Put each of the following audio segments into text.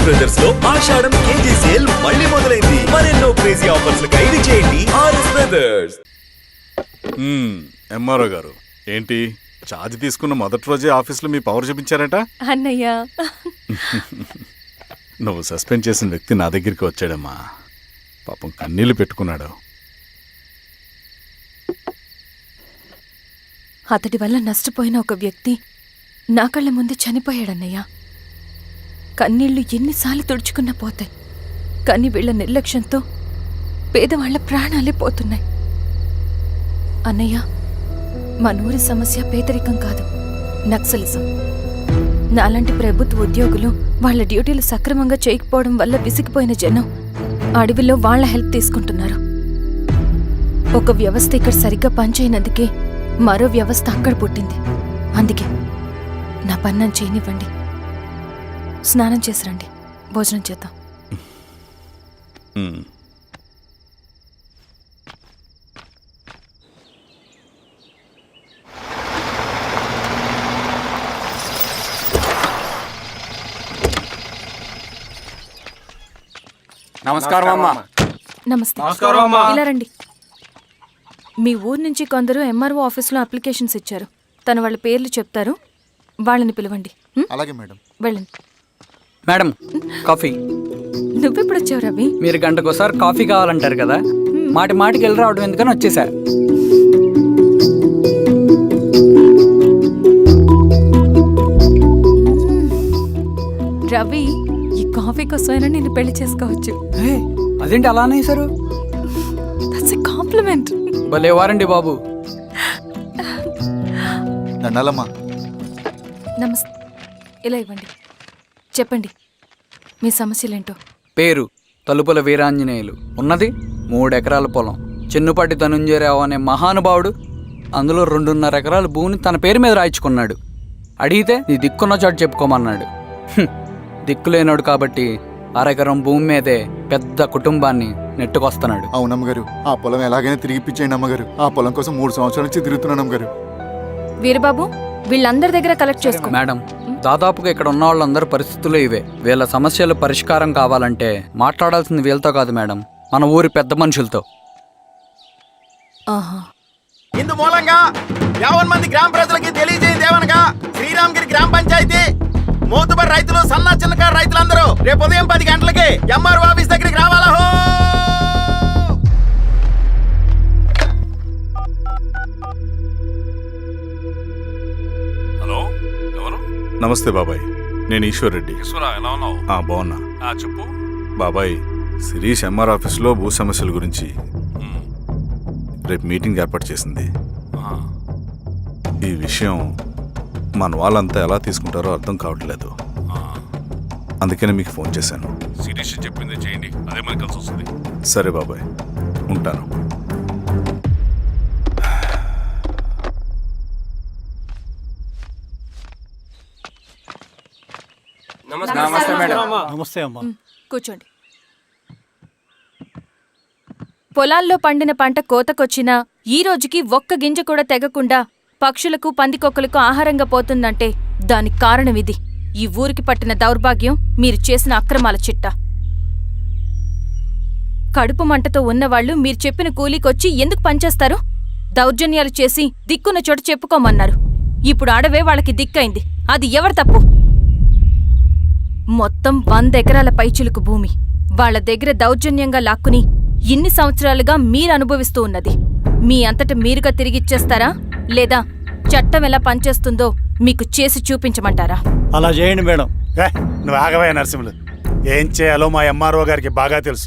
Brothers లో ఆషాఢం KG sale మళ్ళీ మొదలైంది. మరెన్నో క్రేజీ ఆఫర్స్ ఖైదు చేయండి ఆర్ఎస్ బ్రదర్స్. ఎంఆర్ఓ గారు ఏంటి ఛార్జ్ తీసుకున్న మొదటి రోజే ఆఫీస్లో మీ పవర్ చూపించారట? అన్నయ్య, నువ్వు సస్పెండ్ చేసిన వ్యక్తి నా దగ్గరికి వచ్చాడమ్మా. పాపం కన్నీళ్లు పెట్టుకున్నాడు. అతడి వల్ల నష్టపోయిన ఒక వ్యక్తి నా కళ్ళ ముందు చనిపోయాడన్నయ్య. కన్నీళ్లు ఎన్నిసార్లు తుడుచుకున్నా పోతాయి, కానీ వీళ్ల నిర్లక్ష్యంతో పేదవాళ్ల ప్రాణాలే పోతున్నాయి. అన్నయ్య, మనూరి సమస్య పేదరికం కాదు, నక్సలిజం. నాలాంటి ప్రభుత్వ ఉద్యోగులు వాళ్ల డ్యూటీలు సక్రమంగా చేయకపోవడం వల్ల విసిగిపోయిన జనం అడవిలో వాళ్ల హెల్ప్ తీసుకుంటున్నారు. ఒక వ్యవస్థ ఇక్కడ సరిగ్గా పనిచేయనందుకే మరో వ్యవస్థ అక్కడ పుట్టింది. అందుకే నా పన్నం చేయనివ్వండి. స్నానం చేసిరండి, భోజనం చేద్దాం. నమస్కారం అమ్మా. నమస్తే. ఇలా రండి. మీ ఊరు నుంచి కొందరు ఎంఆర్ఓ ఆఫీస్లో అప్లికేషన్స్ ఇచ్చారు. తను వాళ్ళ పేర్లు చెప్తారు, వాళ్ళని పిలవండి. అలాగే మేడం. వెళ్ళండి. Madam, coffee. నువ్వెప్పుడు వచ్చావు రవి? మీరు గంటకోసారి కాఫీ కావాలంటారు కదా, మాటి మాటికి వెళ్ళి రావడం ఎందుకని వచ్చేసా. రవి, ఈ కాఫీ కోసమైనా నేను పెళ్లి చేసుకోవచ్చు. అదేంటి అలా అనేసారు? That's a compliment. భలే వారండి బాబు. దండాలమ్మా. నమస్తే. ఇలా ఇవ్వండి. చెప్పండి, మీ సమస్యలేంటో. పేరు తలుపుల వీరాంజనేయులు, ఉన్నది 3 ఎకరాల పొలం. చెన్నుపాటి ధనుంజయరావు అనే మహానుభావుడు అందులో 2.5 ఎకరాల భూమిని తన పేరు మీద రాయించుకున్నాడు. అడిగితే నీ దిక్కున్న చోటు చెప్పుకోమన్నాడు. దిక్కులేనాడు కాబట్టి 1/2 ఎకరం భూమి మీదే పెద్ద కుటుంబాన్ని నెట్టుకొస్తున్నాడు. అవునమ్మగారు, ఆ పొలం ఎలాగైనా తిరిగి ఇప్పించేయండి అమ్మగారు. ఆ పొలం కోసం 3 సంవత్సరాల నుంచి తిరుగుతున్నాను అమ్మగారు. వీరబాబు, వీళ్ళందరి దగ్గర కలెక్ట్ చేసుకో. మేడం, దాదాపుగా ఇక్కడ ఉన్న వాళ్ళందరూ పరిస్థితులు ఇవే. వీళ్ళ సమస్యలు పరిష్కారం కావాలంటే మాట్లాడాల్సింది వీళ్ళతో కాదు మేడం, మన ఊరి పెద్ద మనుషులతో. ఇందు మూలంగా 50 మంది గ్రామ ప్రజలకి తెలియజేయదేవనగా శ్రీరామగిరి గ్రామ పంచాయతీ మోతుబరి రైతులు, సన్న చిన్నకారు రైతులందరూ రేపు ఉదయం 10 గంటలకి ఎంఆర్ఓ ఆఫీస్ దగ్గరికి రావాలా. హలో, ఎవరు? నమస్తే బాబాయ్, నేను ఈశ్వర్ రెడ్డి. ఎలా ఉన్నావు? బాగున్నా. చెప్పు బాబాయ్, శిరీష్ ఎంఆర్ ఆఫీస్లో భూ సమస్యల గురించి రేపు మీటింగ్ ఏర్పాటు చేసింది. ఈ విషయం మన వాళ్ళంతా ఎలా తీసుకుంటారో అర్థం కావట్లేదు. అందుకనే మీకు ఫోన్ చేశాను. శిరీష్ చెప్పింది చేయండి, అదే మనకి కలిసి వస్తుంది. సరే బాబాయ్, ఉంటాను. నమస్తే మేడం. నమస్తే అమ్మా. కూర్చోండి. పొలాల్లో పండిన పంట కోతకొచ్చినా ఈ రోజుకి ఒక్క గింజ కూడా తెగకుండా పక్షులకు, పందికొక్కలకు ఆహారంగా పోతుందంటే దానికి కారణం ఇది. ఈ ఊరికి పట్టిన దౌర్భాగ్యం మీరు చేసిన అక్రమాల చిట్టా. కడుపు మంటతో ఉన్నవాళ్లు మీరు చెప్పిన కూలీకొచ్చి ఎందుకు పనిచేస్తారు? దౌర్జన్యాలు చేసి దిక్కున్న చోట చెప్పుకోమన్నారు. ఇప్పుడు అడవే వాళ్ళకి దిక్కైంది. అది ఎవరి తప్పు? మొత్తం 100 ఎకరాల పైచిలుకు భూమి వాళ్ల దగ్గర దౌర్జన్యంగా లాక్కుని ఇన్ని సంవత్సరాలుగా మీరు అనుభవిస్తూ ఉన్నది. మీ అంతట మీరుగా తిరిగిచ్చేస్తారా, లేదా చట్టం ఎలా పనిచేస్తుందో మీకు చేసి చూపించమంటారా? అలా చేయండి మేడం. నువ్వు ఆగవే నరసింహులు. ఏం చేయాలో మా ఎంఆర్ఓ గారికి బాగా తెలుసు.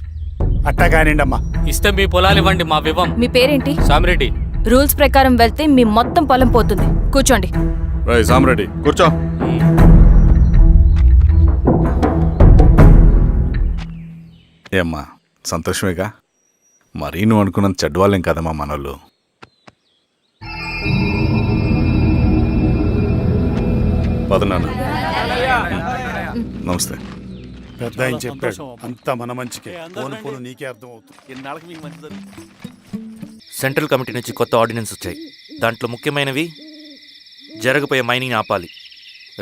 అట్టా కానివ్వండి అమ్మా. ఇస్తే మీ పొలాలు ఇవ్వండి, మా వివం. మీ పేరేంటి? సామిరెడ్డి. రూల్స్ ప్రకారం వెళ్తే మీ మొత్తం పొలం పోతుంది. కూర్చోండి. సామిరెడ్డి కూర్చో. ఏమ్మా, సంతోషమేగా? మరీ నువ్వు అనుకున్నంత చెడ్డవాళ్ళేం కదమ్మా మనోళ్ళు. పదనాన్న. నమస్తే. పెద్ద ఆయన చెప్పాడు, అంతా మన మంచికే. పోను నీకే అర్థం అవుతుంది. సెంట్రల్ కమిటీ నుంచి కొత్త ఆర్డినెన్స్ వచ్చాయి. దాంట్లో ముఖ్యమైనవి జరగబోయే మైనింగ్ ఆపాలి,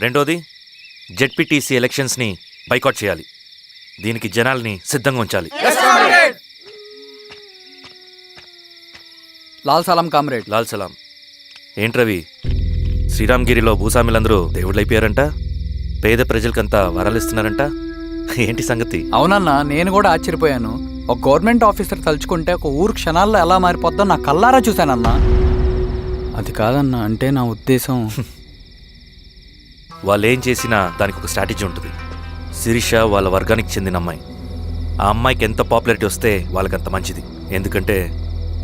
రెండోది జెడ్పీటీసీ ఎలక్షన్స్ని బైకాట్ చేయాలి, దీనికి జనాల్ని సిద్ధంగా ఉంచాలి. లాల్ సలాం కామ్రేడ్. లాల్ సలాం. ఏంట్రవి, శ్రీరామ్గిరిలో భూస్వాములందరూ దేవుళ్ళైపోయారంట, పేద ప్రజలకంతా వరాలిస్తున్నారంట, ఏంటి సంగతి? అవునన్నా, నేను కూడా ఆశ్చర్యపోయాను. ఒక గవర్నమెంట్ ఆఫీసర్ తలుచుకుంటే ఒక ఊరు క్షణాల్లో ఎలా మారిపోద్దో నా కల్లారా చూశానన్నా. అది కాదన్నా, అంటే నా ఉద్దేశం వాళ్ళు ఏం చేసినా దానికి ఒక స్ట్రాటజీ ఉంటుంది. శిరీష వాళ్ళ వర్గానికి చెందిన అమ్మాయి. ఆ అమ్మాయికి ఎంత పాపులారిటీ వస్తే వాళ్ళకంత మంచిది. ఎందుకంటే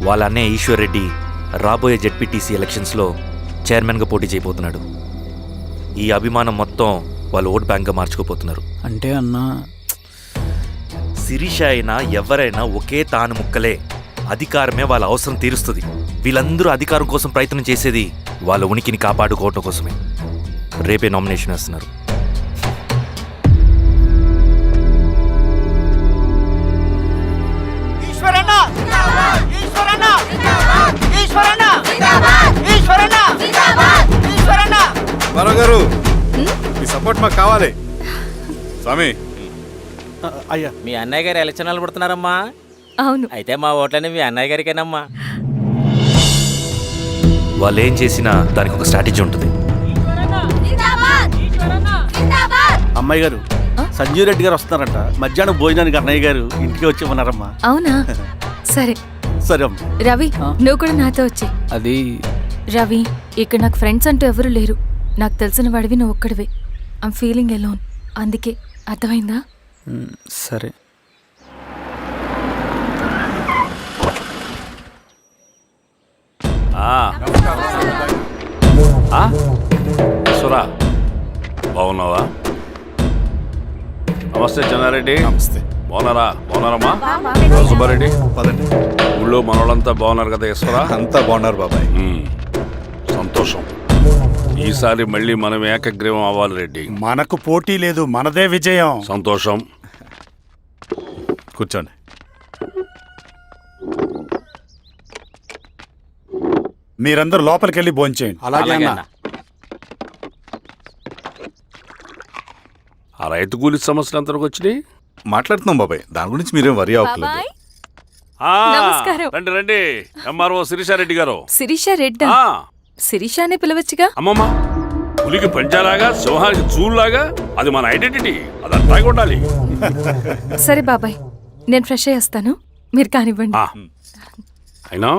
వాళ్ళ అన్నయ్య ఈశ్వర్ రెడ్డి రాబోయే జెడ్పీటీసీ ఎలక్షన్స్లో చైర్మన్గా పోటీ చేయబోతున్నాడు. ఈ అభిమానం మొత్తం వాళ్ళు ఓట్ బ్యాంక్గా మార్చుకోపోతున్నారు. అంటే అన్నా, శిరీష అయినా ఎవరైనా ఒకే తాను ముక్కలే. అధికారమే వాళ్ళ అవసరం తీరుస్తుంది. వీళ్ళందరూ అధికారం కోసం ప్రయత్నం చేసేది వాళ్ళ ఉనికిని కాపాడుకోవటం కోసమే. రేపే నామినేషన్ వేస్తున్నారు. గారు మీ సపోర్ట్ మాకు కావాలి. స్వామి, అయ్యా, మీ అన్నయ్య గారు ఎలక్షన్లు పడుతున్నారమ్మా. అవును. అయితే మా ఓట్లని మీ అన్నయ్య గారికేనమ్మా. వాళ్ళు ఏం చేసినా దానికి ఒక స్ట్రాటజీ ఉంటుంది. అమ్మాయి గారు, సంజీవ్ రెడ్డి గారు వస్తున్నారంట. మధ్యాహ్నం భోజనానికి అన్నయ్య గారు ఇంటికి వచ్చి ఉన్నారమ్మా. అవునా? సరే సరే అమ్మ. రవి, నువ్వు కూడా నాతో వచ్చి. అది రవి, ఇక్కడ నాకు ఫ్రెండ్స్ అంటూ ఎవరూ లేరు. నాకు తెలిసిన వాడివి నువ్వు ఒక్కడివే. I'm feeling alone. అందుకే, అర్థమైందా? సరే. సురా, బాగున్నావా? నమస్తే చెన్నారెడ్డి. నమస్తే. బాగున్నారమ్మా? సుబ్బారెడ్డి, పదండి. ఊళ్ళో మనోళ్ళంతా బాగున్నారు కదా ఈశ్వరా? అంతా బాగున్నారు బాబాయ్. సంతోషం. ఈసారి మళ్ళీ మనం ఏకగ్రీవం అవ్వాలి రెడ్డి. మనకు పోటీ లేదు, మనదే విజయం. సంతోషం. కూర్చోండి. మీరందరూ లోపలికి వెళ్ళి భోంచేయండి. అలాగే అన్న. ఆ రైతు కూలి సమస్యలు ఎంతవరకు వచ్చినాయి? మాట్లాడుతున్నాం బాబాయ్, దాని గురించి మీరేం వరి అవ్వట్లేదు. బాబాయ్, ఆ, నమస్కారం. రండి రండి. ఎంఆర్ఓ శిరీషారెడ్డి గారు. శిరీష రెడ్డా? ఆ, శిరీష అనే పిలవచ్చుగా. అమ్మమ్మ, పులికి పంచాలాగా సింహానికి చూలాగా అది మన ఐడెంటిటీ. అది అట్లాగే ఉండాలి. సరే బాబాయ్, నేను ఫ్రెష్ అయ్యేస్తాను, మీరు కానివ్వండి. ఆ, అయినా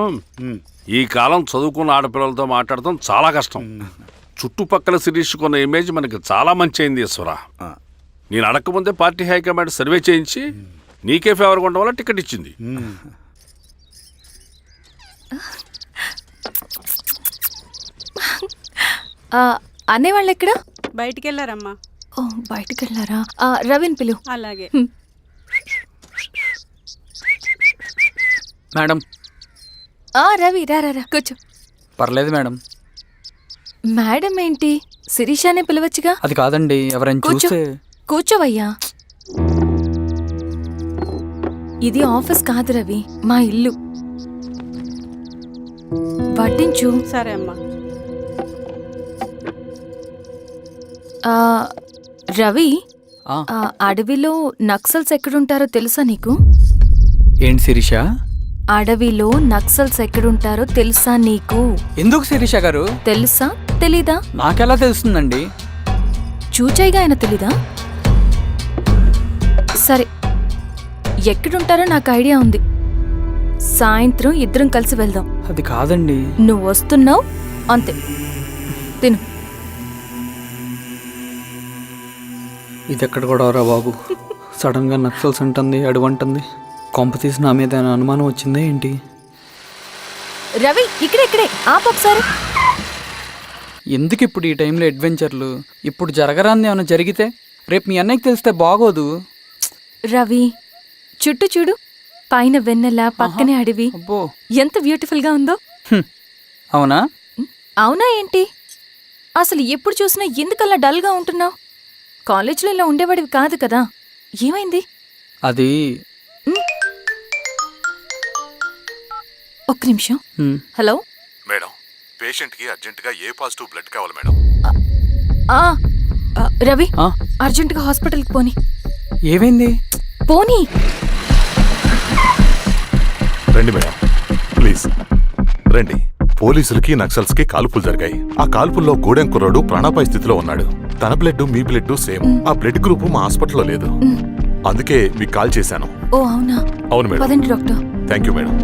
ఈ కాలం చదువుకున్న ఆడపిల్లలతో మాట్లాడటం చాలా కష్టం. చుట్టుపక్కల శిరీషుకున్న ఇమేజ్ మనకి చాలా మంచి అయింది ఈశ్వరా. నేను అడగకముందే పార్టీ హైకమాండ్ సర్వే చేయించి నీకే ఫేవర్గా ఉండడం వల్ల టికెట్ ఇచ్చింది. అనేవాళ్ళు ఎక్కడ? బయటికి వెళ్ళారమ్మా. ఓ, బయటికి వెళ్ళారా? రవిని పిలు. అలాగే. మేడం. రవి, రా రా రా, కూర్చో. పర్లేదు మేడం. మేడం ఏంటి? శిరీషానే పిలవచ్చుగా. అది కాదండి, ఎవరైనా కూర్చో. చూస్తే. కూర్చోవయ్యా. ఇది ఆఫీస్ కాదు రవి, మా ఇల్లు. వడ్డించు. సరే అమ్మా. రవి, ఆ, అడవిలో నక్సల్స్ ఎక్కడుంటారో తెలుసా నీకు? ఏంటి శిరీష? అడవిలో నక్సల్స్ ఎక్కడుంటారో తెలుసా నీకు? ఎందుకు శిరీష గారు? తెలుసా తెలీదా? నాకెలా తెలుస్తుందండి? చూచాయిగా ఆయన తెలీదా? సరే, ఎక్కడుంటారో నాకు ఐడియా ఉంది. సాయంత్రం ఇద్దరం కలిసి వెళ్దాం. అది కాదండి. నువ్వు వస్తున్నావు అంతే, తిను. ఇది ఎక్కడ కూడా రా బాబు. సడన్ గా నక్సల్స్ అంటుంది, అడువంటుంది. కొంప తీసి నా మీద ఏమైనా అనుమానం వచ్చిందే ఏంటి? రవి, ఇక్కడే ఆపొకసారి. ఎందుకు ఇప్పుడు ఈ టైంలో అడ్వెంచర్లు? ఇప్పుడు జరగరాంది ఏమైనా జరిగితే రేపు మీ అన్నయ్యకి తెలిస్తే బాగోదు. రవి, చుట్టూ చూడు, పైన వెన్నెల, పక్కనే అడవి. అబ్బో, ఎంత బ్యూటిఫుల్ గా ఉందో. అవునా? అవునా ఏంటి? అసలు ఎప్పుడు చూసినా ఎందుకలా డల్ గా ఉంటున్నావు? కాలేజీలో ఇలా ఉండేవాడివి కాదు కదా, ఏమైంది? అది ఒక్క నిమిషం. హలో మేడం, పేషెంట్ కి అర్జెంట్ గా ఏ పాజిటివ్ బ్లడ్ కావాలి మేడం. రవి, అర్జెంటుగా హాస్పిటల్కి పోని. ఏమైంది? పోనీ రండి మేడం ప్లీజ్ రండి. పోలీసులకి నక్సల్స్కి కాల్పులు జరిగాయి. ఆ కాల్పుల్లో గూడెం కుర్రాడు ప్రాణాపాయ స్థితిలో ఉన్నాడు. తన బ్లడ్ మీ బ్లడ్ సేమ్. ఆ బ్లడ్ గ్రూప్ మా హాస్పిటల్లో లేదు. అందుకే మీకు కాల్ చేశాను. ఓ అవునా? అవును మేడం. పదండి doctor. Thank you madam.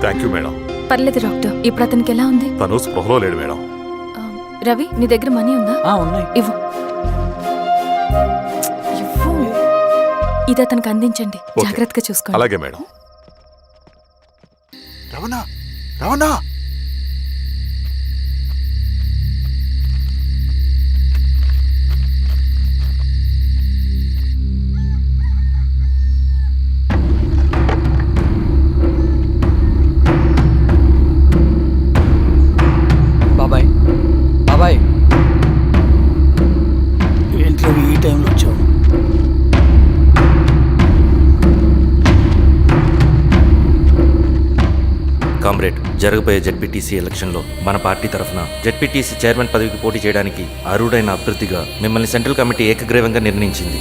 Thank you madam. పర్లేదు డాక్టర్. ఇప్పుడు అతనికి ఎలా ఉంది? తను స్పృహలో లేడు మేడం. రవి, నీ దగ్గర మనీ ఉందా? ఉన్నాయి. ఇవ్వు. ఇవ్వు. ఇది అతనికి అందించండి. ఓకే. జాగ్రత్తగా చూసుకోండి. అలాగే మేడం. రవణ రవణ బాబాయ్ బాబాయ్ ఏంటి ఈ టైంలో వచ్చావు? కామ్రేడ్, జరగబోయే జెడ్పీటీసీ ఎలక్షన్లో మన పార్టీ తరఫున జెడ్పీటీసీ చైర్మన్ పదవికి పోటీ చేయడానికి అర్హుడైన అభ్యర్థిగా మిమ్మల్ని సెంట్రల్ కమిటీ ఏకగ్రీవంగా నిర్ణయించింది.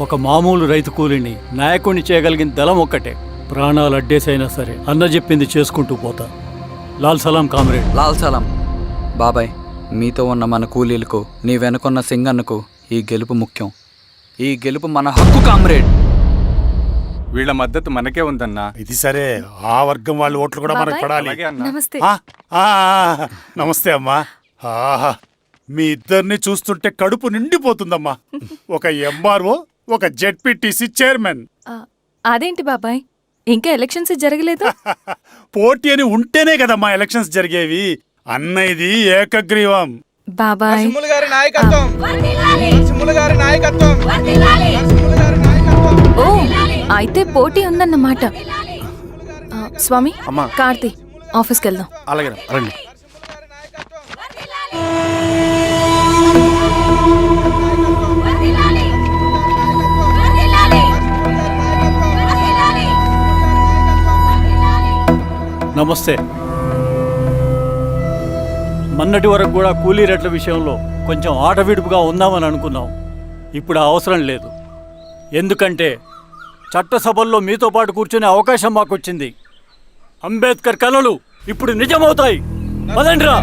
ఒక మామూలు రైతు కూలిని నాయకుడిని చేయగలిగిన దళం ఒక్కటే. ప్రాణాలు అడ్డేసైనా సరే అన్న చెప్పింది చేసుకుంటూ పోతా. లాల్ సలాం కామ్రేడ్. లాల్ సలాం. బాబాయ్, మీతో ఉన్న మన కూలీలకు, నీ వెనుకున్న సింగన్నకు ఈ గెలుపు ముఖ్యం. ఈ గెలుపు మన హక్కు కామ్రేడ్. వీళ్ళ మద్దతు మనకే ఉందన్నా. ఇది సరే, ఆ వర్గం వాళ్ళ ఓట్లు కూడా మనకు బాబాయ్. పడాలి. అలాగే అన్నా. నమస్తే. నమస్తే అమ్మా. ఆహా, మీ ఇద్దరిని చూస్తుంటే కడుపు నిండిపోతుందమ్మా. ఒక ఎంఆర్ఓ, ఒక జెడ్పీటీసీ చైర్మన్. అదేంటి బాబాయ్, ఇంకా ఎలక్షన్స్ జరగలేదు? పోటీ అని ఉంటేనే కదమ్మా ఎలక్షన్స్ జరిగేవి. అన్నయ్యది ఏకగ్రీవం. బాబాయ్, ఓ అయితే పోటీ ఉందన్నమాట. స్వామి, కార్తీ, ఆఫీస్కి వెళ్దాం. అలాగే రండి. నమస్తే. మొన్నటి వరకు కూడా కూలీ రేట్ల విషయంలో కొంచెం ఆటవిడుపుగా ఉందామని అనుకున్నాం. ఇప్పుడు ఆ అవసరం లేదు. ఎందుకంటే చట్టసభల్లో మీతో పాటు కూర్చునే అవకాశం మాకు వచ్చింది. అంబేద్కర్ కలలు ఇప్పుడు నిజమవుతాయి. పదండ్రా.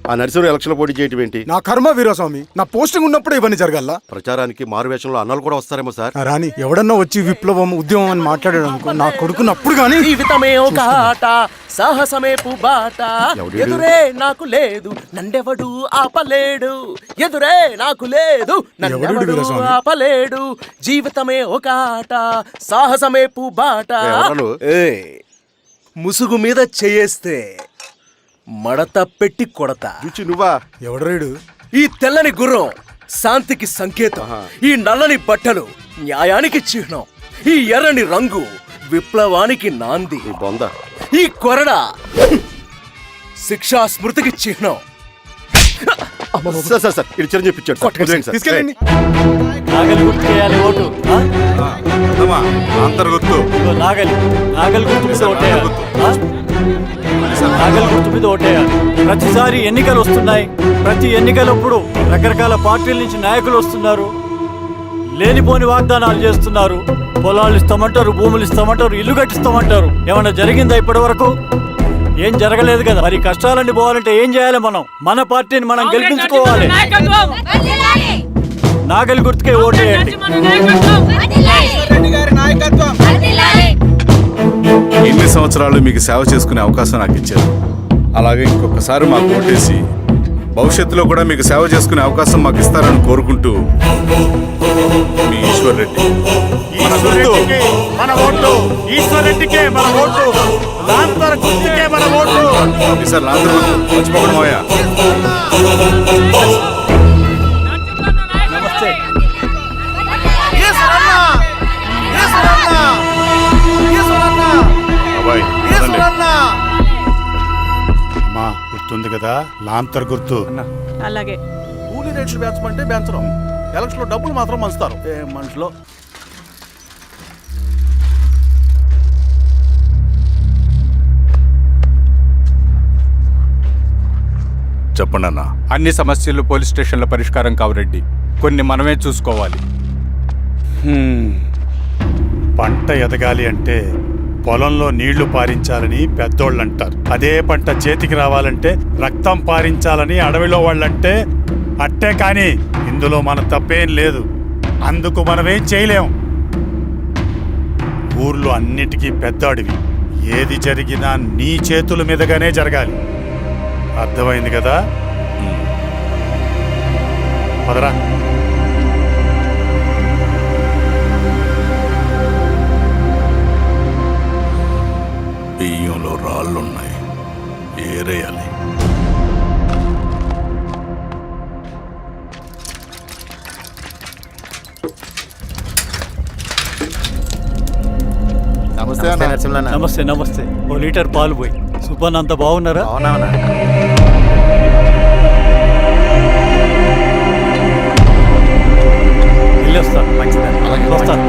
ఆ నర్సరీ ఎలక్షన్ పోటీ చేయటం ఏంటి? నా కర్మ వీరస్వామి, నా పోస్టింగ్ ఉన్నప్పుడు ఇవన్నీ జరగాల. ప్రచారానికి మారువేషంలో అన్నలు కూడా వస్తారేమో సార్. రాని ఎవడన్నా వచ్చి విప్లవం ఉద్యమం అని మాట్లాడాడు అనుకో, నా కొడుకుని అప్పుడు గానీ జీవితమే ఒక ఆట, సాహసమే పుబాట. ఎదురే నాకు లేదు, నన్నెవడు ఆపలేడు. ఎదురే నాకు లేదు, నన్నెవడు ఆపలేడు. జీవితమే ఒక ఆట, సాహసమే పుబాట. ముసుగు మీద చేయేస్తే మడత పెట్టి కొడతా. నువ్వా? ఎవడరేడు? ఈ తెల్లని గుర్రం శాంతికి సంకేతం. ఈ నల్లని బట్టలు న్యాయానికి చిహ్నం. ఈ ఎర్రని రంగు విప్లవానికి నాంది. ఈ కొరడ శిక్షా స్మృతికి చిహ్నం. సార్ ఇది చిరంజీవి పిచ్చాడు. తీసుకెళ్ళండి. నాగలి గుర్తు చేయాలి ఓటు. అంతర్గుర్తు. నాగలి గుర్తు మీద ఓటేయాలి. నాగలి గుర్తు మీద ఓటేయాలి. ప్రతిసారి ఎన్నికలు వస్తున్నాయి. ప్రతి ఎన్నికలప్పుడు రకరకాల పార్టీల నుంచి నాయకులు వస్తున్నారు. లేనిపోని వాగ్దానాలు చేస్తున్నారు. పొలాలు ఇస్తామంటారు, భూములు ఇస్తామంటారు, ఇల్లు కట్టిస్తామంటారు. ఏమన్నా జరిగిందా ఇప్పటి వరకు? ఏం జరగలేదు కదా. మరి కష్టాలన్నీ పోవాలంటే ఏం చేయాలి? మన పార్టీని మనం గెలిపించుకోవాలి. నాగలి గుర్తుకే ఓటేయండి. ఇన్ని సంవత్సరాలు మీకు సేవ చేసుకునే అవకాశం నాకు ఇచ్చారు. అలాగే ఇంకొకసారి మాకు ఓటేసి భవిష్యత్తులో కూడా మీకు సేవ చేసుకునే అవకాశం మాకు ఇస్తారని కోరుకుంటూ, మీ ఈశ్వర్ రెడ్డి. మన ఓటు ఈశ్వర్ రెడ్డికే, మన ఓటు లాంతర్ గుర్తుకే, మన ఓటు. సార్ మర్చిపోకుండా మోయా. నమస్తే. కదా లాంతర్ గుర్తు. అలాగే. కూలీ రేట్లు పెంచమంటే పెంచడం, ఎలక్షన్లో డబ్బులు మాత్రం మంచుతారు. ఏ మనుషులో. చెప్పండి అన్న. అన్ని సమస్యలు పోలీస్ స్టేషన్లో పరిష్కారం కావు రెడ్డి, కొన్ని మనమే చూసుకోవాలి. పంట ఎదగాలి అంటే పొలంలో నీళ్లు పారించాలని పెద్దోళ్ళు అంటారు. అదే పంట చేతికి రావాలంటే రక్తం పారించాలని అడవిలో వాళ్ళంటే అట్టే. కానీ ఇందులో మన తప్పేం లేదు, అందుకు మనమేం చేయలేం. ఊర్లో అన్నిటికీ పెద్ద అడవి, ఏది జరిగినా నీ చేతుల మీదగానే జరగాలి. అర్థమైంది కదా? పదరా. బియ్యంలో రాళ్ళున్నాయి, ఏరేయాలి. నమస్తే అన్న. నమస్తే నమస్తే. ఓ లీటర్ పాలు పోయి. సుబ్బన్ అంత బాగున్నారా? వెళ్ళొస్తాను. వస్తాను.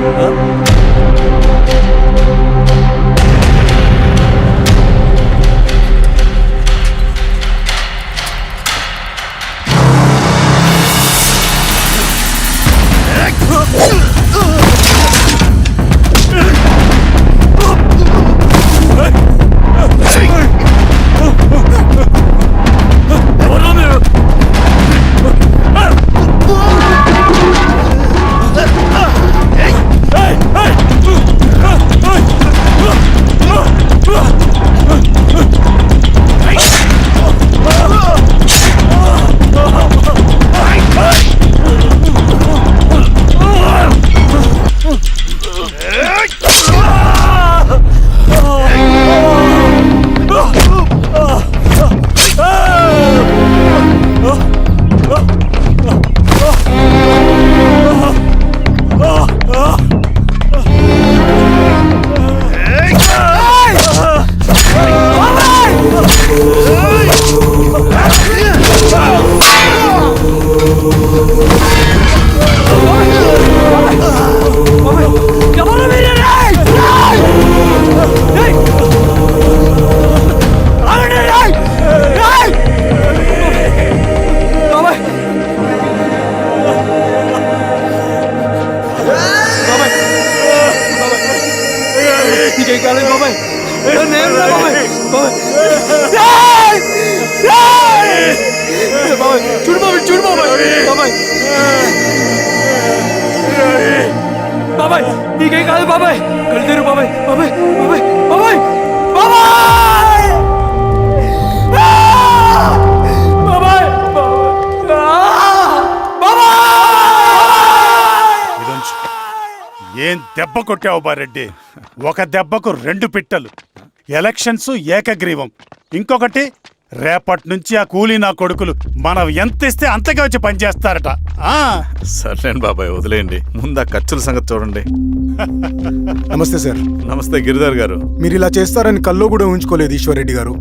బాబాయ్ నీకేం కాదు బాబాయ్. కలిదేరు బాబాయ్. బాబాయ్ బాబాయ్ బాబాయ్ బాబాయ్ బాబాయ్ బాబాయ్. ఏం దెబ్బ కొట్టావు బారెడ్డి? ఒక దెబ్బకు 2 పిట్టలు. ఎలక్షన్స్ ఏకగ్రీవం. ఇంకొకటి, రేపటి నుంచి ఆ కూలీ నా కొడుకులు మనం ఎంత ఇస్తే అంతగా వచ్చి పనిచేస్తారట. సర్లేండి బాబాయ్, వదిలేయండి. ముందు ఆ ఖర్చుల సంగతి చూడండి. నమస్తే సార్. నమస్తే గిరిధర్ గారు. మీరు ఇలా చేస్తారని కల్లో కూడా ఊహించుకోలేదు ఈశ్వర్రెడ్డి గారు.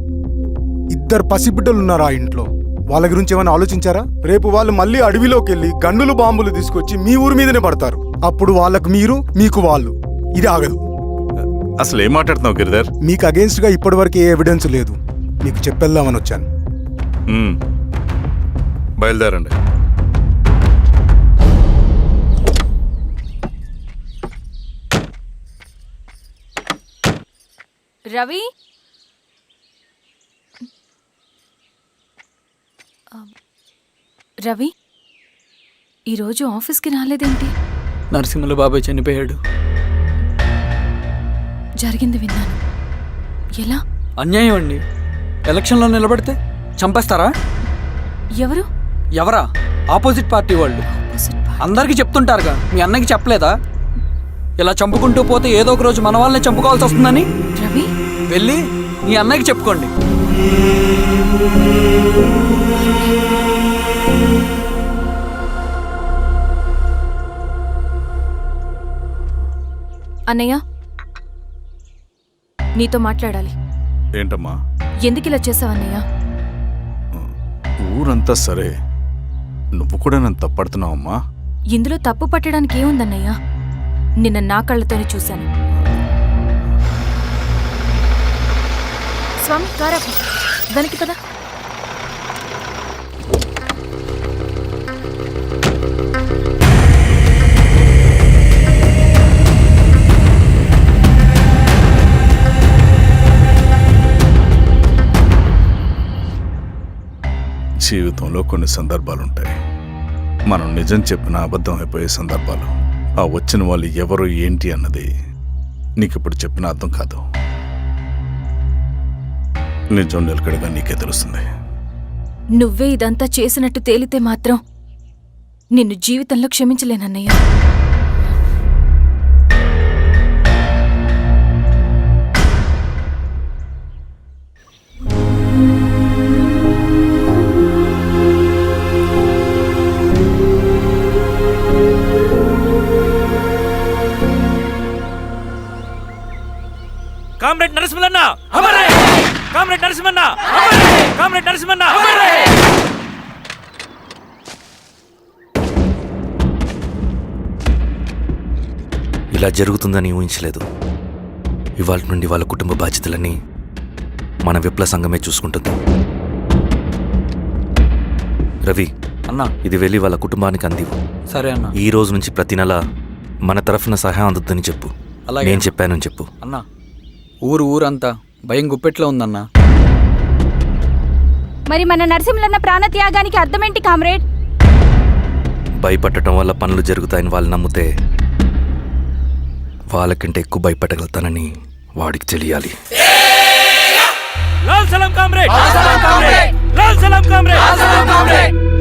2 పసిబిడ్డలు ఉన్నారు ఆ ఇంట్లో. వాళ్ళ గురించి ఏమైనా ఆలోచించారా? రేపు వాళ్ళు మళ్ళీ అడవిలోకి వెళ్ళి గన్నులు బాంబులు తీసుకొచ్చి మీ ఊరి మీదనే పడతారు. అప్పుడు వాళ్ళకు మీరు, మీకు వాళ్ళు. ఇది ఆగదు. అసలు ఏం మాట్లాడుతున్నావు గిరిధర్? మీకు అగేన్స్ట్ గా ఇప్పటివరకు ఏ ఎవిడెన్స్ లేదు. మీకు చెప్పేద్దామని వచ్చాను. బయలుదేరండి. రవి, రవి ఈరోజు ఆఫీస్కి రాలేదేంటి? నరసింహుల బాబాయ్ చనిపోయాడు. జరిగింది విన్నాను. ఎలా? అన్యాయం అండి. ఎలక్షన్లో నిలబడితే చంపేస్తారా? ఎవరు? ఎవరా? ఆపోజిట్ పార్టీ వాళ్ళు. అందరికీ చెప్తుంటారుగా, మీ అన్నకి చెప్పలేదా? ఇలా చంపుకుంటూ పోతే ఏదో ఒక రోజు మన వాళ్ళని చంపుకోవాల్సి వస్తుందని. రవి, వెళ్ళి మీ అన్నకి చెప్పుకోండి. అన్నయ్య, నీతో మాట్లాడాలి. ఏంటమ్మా? ఎందుకు ఇలా చేసావన్నయ్య? ఊరంతా సరే, నువ్వు కూడా నన్ను తప్పడుతున్నావమ్మా. ఇందులో తప్పు పట్టడానికి ఏముందన్నయ్యా? నిన్న నా కళ్ళతోనే చూశాను. స్వామి కారాపు దానికి పద. జీవితంలో కొన్ని సందర్భాలుంటాయి, మనం నిజం చెప్పిన అబద్ధం అయిపోయే సందర్భాలు. ఆ వచ్చిన వాళ్ళు ఎవరు ఏంటి అన్నది నీకిప్పుడు చెప్పిన అర్థం కాదు. నిజం నిలకడగా నీకే తెలుస్తుంది. నువ్వే ఇదంతా చేసినట్టు తేలితే మాత్రం నిన్ను జీవితంలో క్షమించలేనన్నయ్య. కామ్రేడ్ నరసింహన్న అమరే! కామ్రేడ్ నరసింహన్న అమరే! కామ్రేడ్ నరసింహన్న అమరే! ఇలా జరుగుతుందని ఊహించలేదు. ఇవాళ నుండి వాళ్ళ కుటుంబ బాధ్యతలన్నీ మన విప్లవ సంఘమే చూసుకుంటుంది. రవి అన్నా, ఇది వెళ్ళి వాళ్ళ కుటుంబానికి అందివు. సరే అన్నా. ఈ రోజు నుంచి ప్రతి నెల మన తరఫున సహాయం అందుతుందని చెప్పు. అలాగే. నేను చెప్పానని చెప్పు. అన్నా, ఊరంతా భయం గుప్పెట్లో ఉందన్నా. మరి మన నరసింహన్న ప్రాణత్యాగానికి అర్థమేంటి కామ్రేడ్? భయపడటం వల్ల పనులు జరుగుతాయని వాళ్ళు నమ్మితే వాళ్ళకంటే ఎక్కువ భయపెట్టగలుగుతానని వాడికి తెలియాలి. లాల్ సలాం కామ్రేడ్! లాల్ సలాం కామ్రేడ్!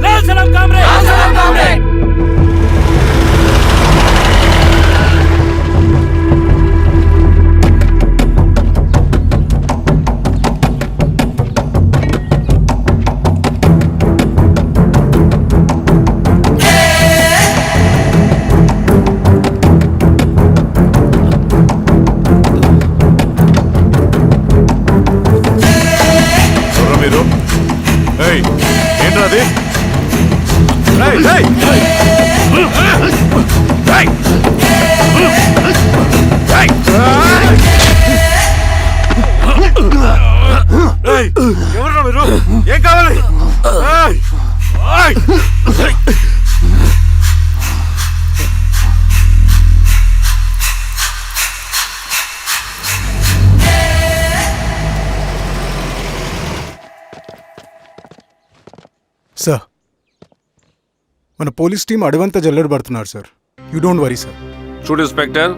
లాల్ సలాం కామ్రేడ్! మీరు ఏంట్రా అది? ఎవరు మీరు? ఏం కావాలి? సార్, మన పోలీస్ టీం అడవంతా జల్లెడ పడుతున్నారు sir. You don't worry sir. చూడు ఇన్స్పెక్టర్,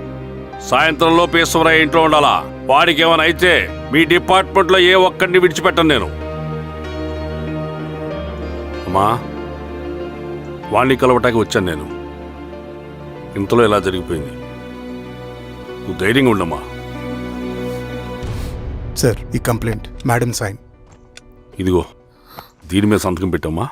సాయంత్రంలో పేశ్వరయ్య ఇంట్లో ఉండాలా. వాడికి ఏమైనా అయితే మీ డిపార్ట్మెంట్లో ఏ ఒక్కడిని విడిచిపెట్టను నేను. అమ్మా, వాణ్ణి కలవటానికి వచ్చాను నేను. ఇంతలో ఎలా జరిగిపోయింది. నువ్వు ధైర్యంగా ఉండమ్మా. సార్, ఈ కంప్లైంట్ మేడం సైన్. ఇదిగో, దీని మీద సంతకం పెట్టమ్మా.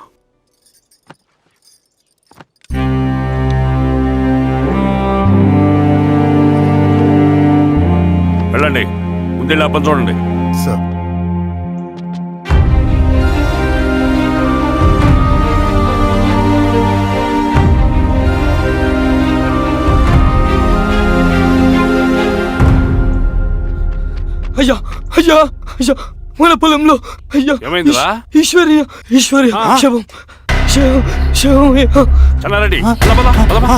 వెళ్ళండి, ముందెళ్ళి అప్పని చూడండి. సార్, అయ్యా అయ్యా అయ్యా, మన పొలంలో అయ్యా. ఏమైందిరా? ఈశ్వర్య శవం శవం శవం. చెన్నారెడ్డి, పద, పద, పదమ్మా.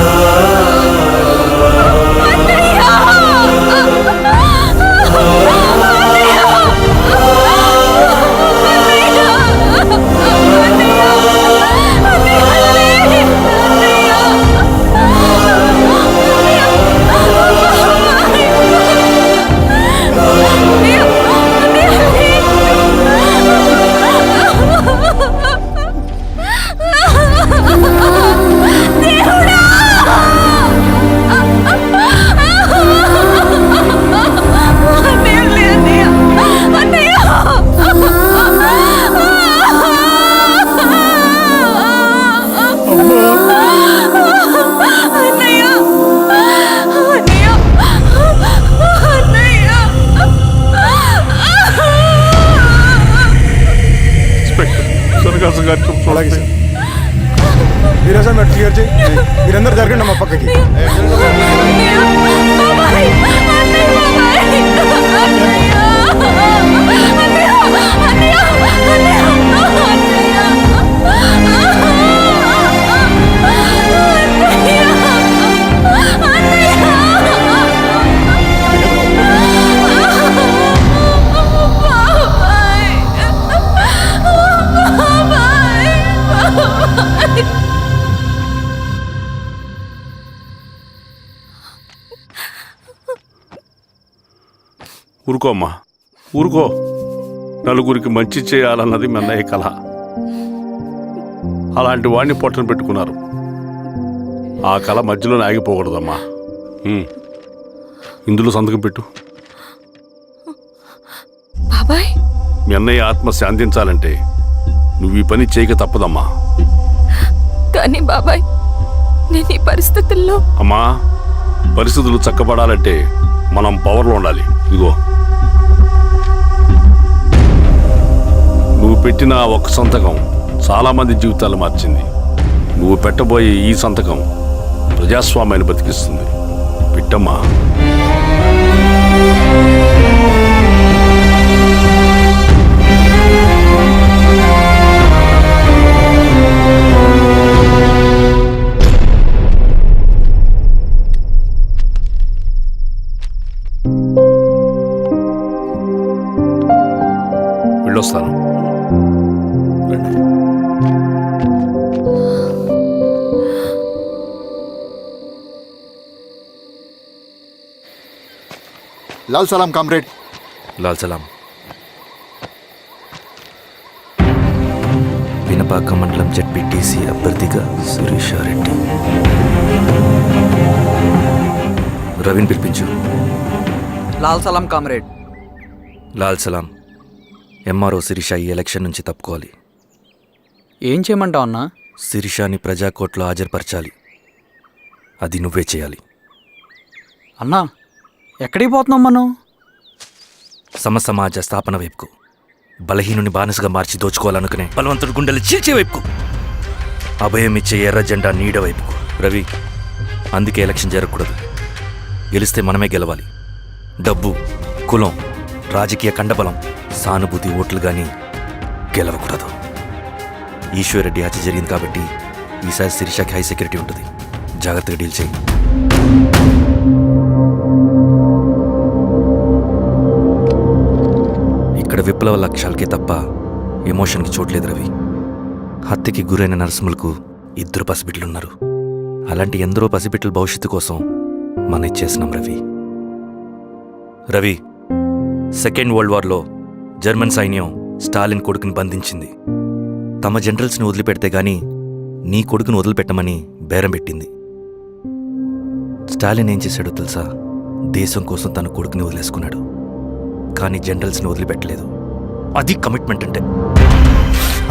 ఆ అలాగే సార్. మీరేసా మీరు క్లియర్ చేయి. మీరందరూ జరగండి మా పక్కకి. ఊరుకోమ్మా, ఊరుకో. నలుగురికి మంచి చేయాలన్నది మీ అన్నయ్య కళ. అలాంటి వాడిని పొట్టను పెట్టుకున్నారు. ఆ కళ మధ్యలోనే ఆగిపోకూడదమ్మా. ఇందులో సంతకం పెట్టు. బాబాయ్, మీ అన్నయ్య ఆత్మ శాంతించాలంటే నువ్వు ఈ పని చేయక తప్పదమ్మా. కానీ బాబాయ్, నేను ఈ పరిస్థితుల్లో... అమ్మా, పరిస్థితులు చక్కబడాలంటే మనం పవర్లో ఉండాలి. ఇదిగో, నువ్వు పెట్టిన ఆ ఒక్క సంతకం చాలా మంది జీవితాలు మార్చింది. నువ్వు పెట్టబోయే ఈ సంతకం ప్రజాస్వామ్యాన్ని బతికిస్తుంది. పెట్టమ్మా. వెళ్ళొస్తాను. లాల్ సలాం కామ్రేడ్. లాల్ సలాం. వినపాక మండలం జెడ్పీటీసీ అభ్యర్థిగా శిరీషారెడ్డి. రవిని పిలిపించు. లాల్ సలాం కామ్రేడ్. లాల్ సలాం. ఎంఆర్ఓ శిరీష ఈ ఎలక్షన్ నుంచి తప్పుకోవాలి. ఏం చేయమంటావు అన్నా? శిరీషాని ప్రజాకోర్టులో హాజరుపరచాలి. అది నువ్వే చేయాలి. అన్నా, ఎక్కడికి పోతున్నాం మనం? సమసమాజ స్థాపన వైపుకు. బలహీనుని బానిసగా మార్చి దోచుకోవాలనుకునే బలవంతుడి గుండెలు చీల్చే వైపుకు. అభయం ఇచ్చే ఎర్ర జెండా నీడ వైపుకు. రవి, అందుకే ఎలక్షన్ జరగకూడదు. గెలిస్తే మనమే గెలవాలి. డబ్బు, కులం, రాజకీయ కండబలం, సానుభూతి ఓట్లు కానీ గెలవకూడదు. ఈశ్వర్రెడ్డి హత్య జరిగింది కాబట్టి ఈసారి శిరీషకి హై సెక్యూరిటీ ఉంటుంది. జాగ్రత్తగా డీల్ చేయి. ఇక్కడ విప్లవ లక్ష్యాలకే తప్ప ఎమోషన్కి చోట్లేదు రవి. హత్యకి గురైన నరసింహులకు 2 పసిబిడ్డలున్నారు. అలాంటి ఎందరో పసిబిడ్డల భవిష్యత్తు కోసం మనం ఇచ్చేసినాం రవి. రవి, సెకండ్ వరల్డ్ వార్లో జర్మన్ సైన్యం స్టాలిన్ కొడుకుని బంధించింది. తమ జనరల్స్ని వదిలిపెడితే గాని నీ కొడుకుని వదిలిపెట్టమని బేరం పెట్టింది. స్టాలిన్ ఏం చేశాడో తెలుసా? దేశం కోసం తన కొడుకుని వదిలేసుకున్నాడు. కానీ జనరల్స్ని వదిలిపెట్టలేదు. అది కమిట్మెంట్ అంటే.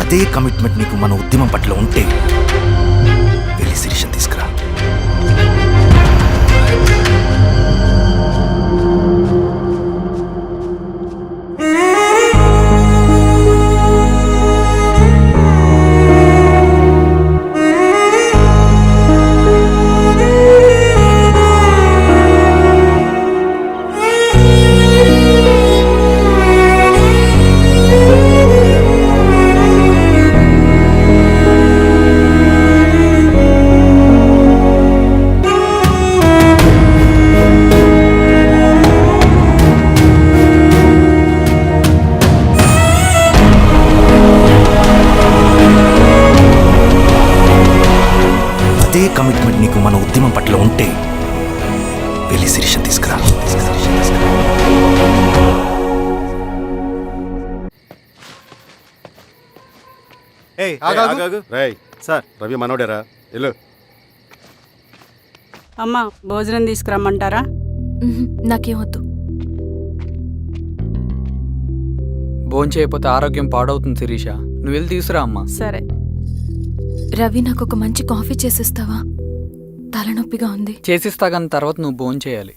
అదే కమిట్మెంట్ నీకు మన ఉద్యమం పట్ల ఉంటే వెళ్ళి శిరీషను తీసుకురా. అదే కమిట్మెంట్ నీకు మన ఉద్యమం పట్ల ఉంటే వెళ్ళి శిరీషను తీసుకురా. సార్, రవి మనోడేరా? వెళ్ళు. అమ్మా, భోజనం తీసుకురమ్మంటారా? నాకేమొద్దు. భోంచేయకపోతే ఆరోగ్యం పాడవుతుంది శిరీష. నువ్వు వెళ్ళి తీసురా అమ్మా. సరే. రవి, నాకు ఒక మంచి కాఫీ చేసిస్తావా? తలనొప్పిగా ఉంది. చేసిస్తా కానీ తర్వాత నువ్వు భోంచేయాలి.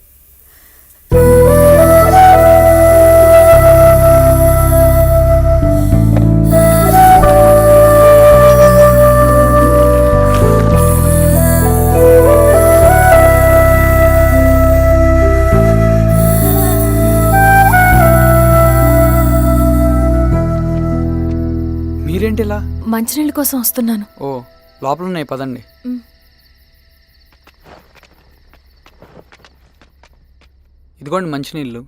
మంచినీళ్ళ కోసం వస్తున్నాను. ఓ లోపల ఉన్నాయి పదండి. ఇదిగోండి మంచినీళ్ళు.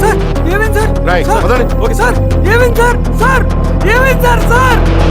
సార్ ఏమైంది సార్? సార్ ఏమైంది సార్? సార్ ఏమైంది సార్?